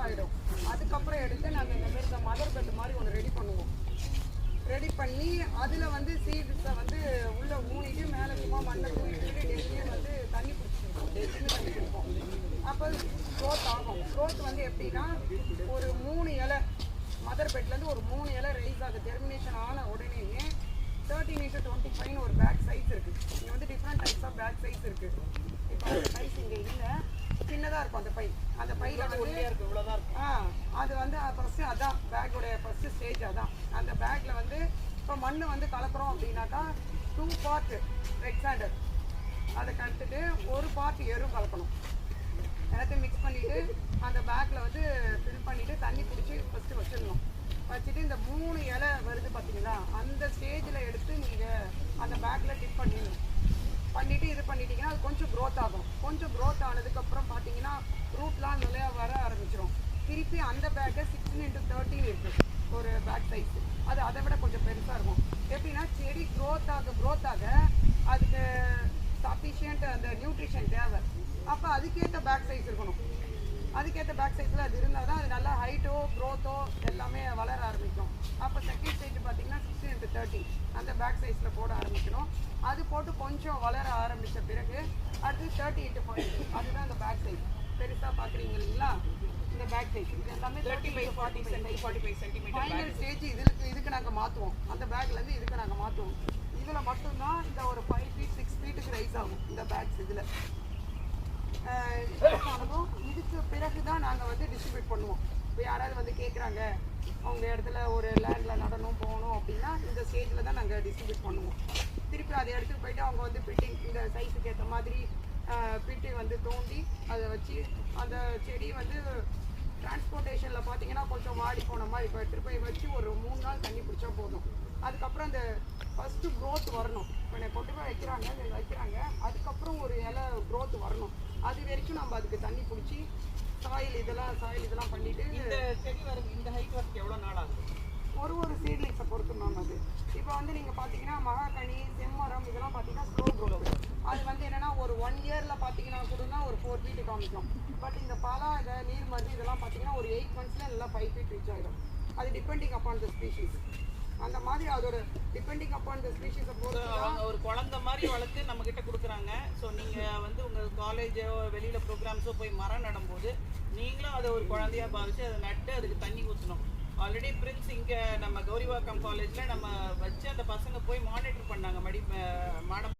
ஆகிடும். அதுக்கப்புறம் எடுத்து நாங்கள் இந்த மாதிரி இந்த மதர் பெட் மாதிரி ஒன்று ரெடி பண்ணுவோம். ரெடி பண்ணி அதில் வந்து சீட்ஸை வந்து உள்ளே ஊனிட்டு மேலே சும்மா மண்ணை தூக்கிட்டு டெய்லியும் வந்து தண்ணி பிடிச்சிருக்கோம். டெய்லியும் தண்ணி பிடிப்போம். அப்போ க்ரோத் ஆகும். க்ரோத் வந்து எப்படின்னா ஒரு 3 இலை மதர் பெட்லேருந்து ஒரு 3 இலை ரைஸ் ஆகுது. ஜெர்மினேஷன் ஆன உடனேயே 13x25 ஒரு பேக் சைஸ் இருக்குது. இங்கே வந்து different types of bag size இருக்குது. இப்போ அந்த சைஸ் இங்கே இல்லை, சின்னதாக இருக்கும் அந்த பை. அந்த பையில் வந்து இவ்வளோதான் இருக்கும். அது வந்து ஃபஸ்ட்டு அதான் பேக்கோடைய ஃபஸ்ட்டு ஸ்டேஜ். அதான் அந்த பேக்கில் வந்து இப்போ மண் வந்து கலக்கிறோம் அப்படின்னாக்கா 2 பார்ட் ரெட் சாண்டர் அதை கலந்துட்டு 1 பார்ட் எரும் கலக்கணும். எல்லாத்தையும் மிக்ஸ் பண்ணிவிட்டு அந்த பேக்கில் வந்து ஃபில் பண்ணிவிட்டு தண்ணி பிடிச்சி ஃபஸ்ட்டு வச்சிடணும். வச்சுட்டு இந்த 3 இலை வருது பார்த்தீங்களா, அந்த ஸ்டேஜில் எடுத்து நீங்கள் அந்த பேக்கில் டிப் பண்ணிவிட்டு இது பண்ணிட்டீங்கன்னா அது கொஞ்சம் க்ரோத் ஆகும். கொஞ்சம் க்ரோத் ஆனதுக்கப்புறம் பார்த்தீங்கன்னா ரூட்லாம் நிறையா வர ஆரம்பிச்சிடும். திருப்பி அந்த பேக்கை 16x13 இருக்குது ஒரு பேக் சைஸ். அது அதை விட கொஞ்சம் பெருசாக இருக்கும். எப்படின்னா செடி க்ரோத் ஆக அதுக்கு சஃபிஷியன்ட் அந்த நியூட்ரிஷன் தேவை. அப்போ அதுக்கேற்ற பேக் சைஸ் இருக்கணும். அதுக்கேற்ற பேக் சைஸில் அது இருந்தால் தான் அது நல்லா ஹைட்டோ க்ரோத்தோ எல்லாமே வளர ஆரம்பிக்கும். அப்போ செகண்ட் ஸ்டேஜ் பார்த்தீங்கன்னா 16x30 அந்த பேக் சைஸில் போட ஆரம்பிக்கணும். அது போட்டு கொஞ்சம் வளர ஆரம்பித்த பிறகு அடுத்து 30x40 அதுதான் அந்த பேக் சைஸ். பெருசாக பார்க்குறீங்க இல்லைங்களா, இந்த பேக் சைஸ் இது எல்லாமே 30x40 சென்டிமீட்டர். ஃபைனல் ஸ்டேஜ் இதுக்கு நாங்கள் மாற்றுவோம். அந்த பேக்லேருந்து இதுக்கு நாங்கள் மாற்றுவோம். இதில் மட்டும்தான் இந்த ஒரு 5 feet 6 feetக்கு ரைஸ் ஆகும் இந்த பேக்ஸ். இதில் ஆனதும் இதுக்கு பிறகு தான் நாங்கள் வந்து டிஸ்ட்ரிபியூட் பண்ணுவோம். இப்போ யாராவது வந்து கேட்குறாங்க அவங்க இடத்துல ஒரு லேண்டில் நடணும் போகணும் அப்படின்னா இந்த ஸ்டேஜில் தான் நாங்கள் டிஸ்ட்ரிபியூட் பண்ணுவோம். திருப்பி அதை எடுத்துகிட்டு போயிட்டு அவங்க வந்து பிட்டிங் இந்த சைஸுக்கு ஏற்ற மாதிரி பிட்டு வந்து தோண்டி அதை வச்சு அந்த செடி வந்து டிரான்ஸ்போர்ட்டேஷனில் பார்த்தீங்கன்னா கொஞ்சம் வாடி போன மாதிரி இப்போ எடுத்துகிட்டு போய் வச்சு ஒரு 3 நாள் தண்ணி பிடிச்சா போதும். அதுக்கப்புறம் அந்த ஃபஸ்ட்டு க்ரோத் வரணும். இப்போ என்னை கொண்டு போய் வைக்கிறாங்க அதுக்கப்புறம் ஒரு இலை க்ரோத் வரணும். அது வரைக்கும் நம்ம அதுக்கு தண்ணி பிடிச்சி சாயில் இதெல்லாம் பண்ணிவிட்டு இந்த செடி வரும் இந்த ஹைட் வரதுக்கு எவ்வளோ நாள் ஆகும்? ஒரு சீட்லிங்ஸை பொறுத்து மேம். அது இப்போ வந்து நீங்கள் பார்த்தீங்கன்னா மகாகனி செம்மரம் இதெல்லாம் பார்த்தீங்கன்னா ஸ்லோ க்ரோத். அது வந்து என்னென்னா ஒரு 1 இயரில் பார்த்தீங்கன்னா கூடனா ஒரு 4 feet காமிக்கும். பட் இந்த பலா இதை நீர் மருந்து இதெல்லாம் பார்த்தீங்கன்னா ஒரு 8 monthsல நல்லா 5 feet ரீச் ஆகிடும். அது டிபெண்டிங் அப்பான் த ஸ்பீஷீஸ். அந்த மாதிரி அதோட டிபெண்டிங் அப்பான் த ஸ்பீஷீஸை பொறுத்து அவங்க ஒரு குழந்தை மாதிரி வளர்த்து நம்மக்கிட்ட கொடுக்குறாங்க. ஸோ நீங்கள் வந்து உங்கள் காலேஜோ வெளியில் ப்ரோக்ராம்ஸோ போய் மரம் நடும்போது நீங்களும் அதை ஒரு குழந்தையாக பாவிச்சு அதை நட்டு அதுக்கு தண்ணி ஊற்றணும். ஆல்ரெடி பிரின்ஸ் இங்கே நம்ம கௌரிவாக்கம் காலேஜில் நம்ம வச்சு அந்த பசங்க போய் மானிட்டர் பண்ணாங்க மாடம்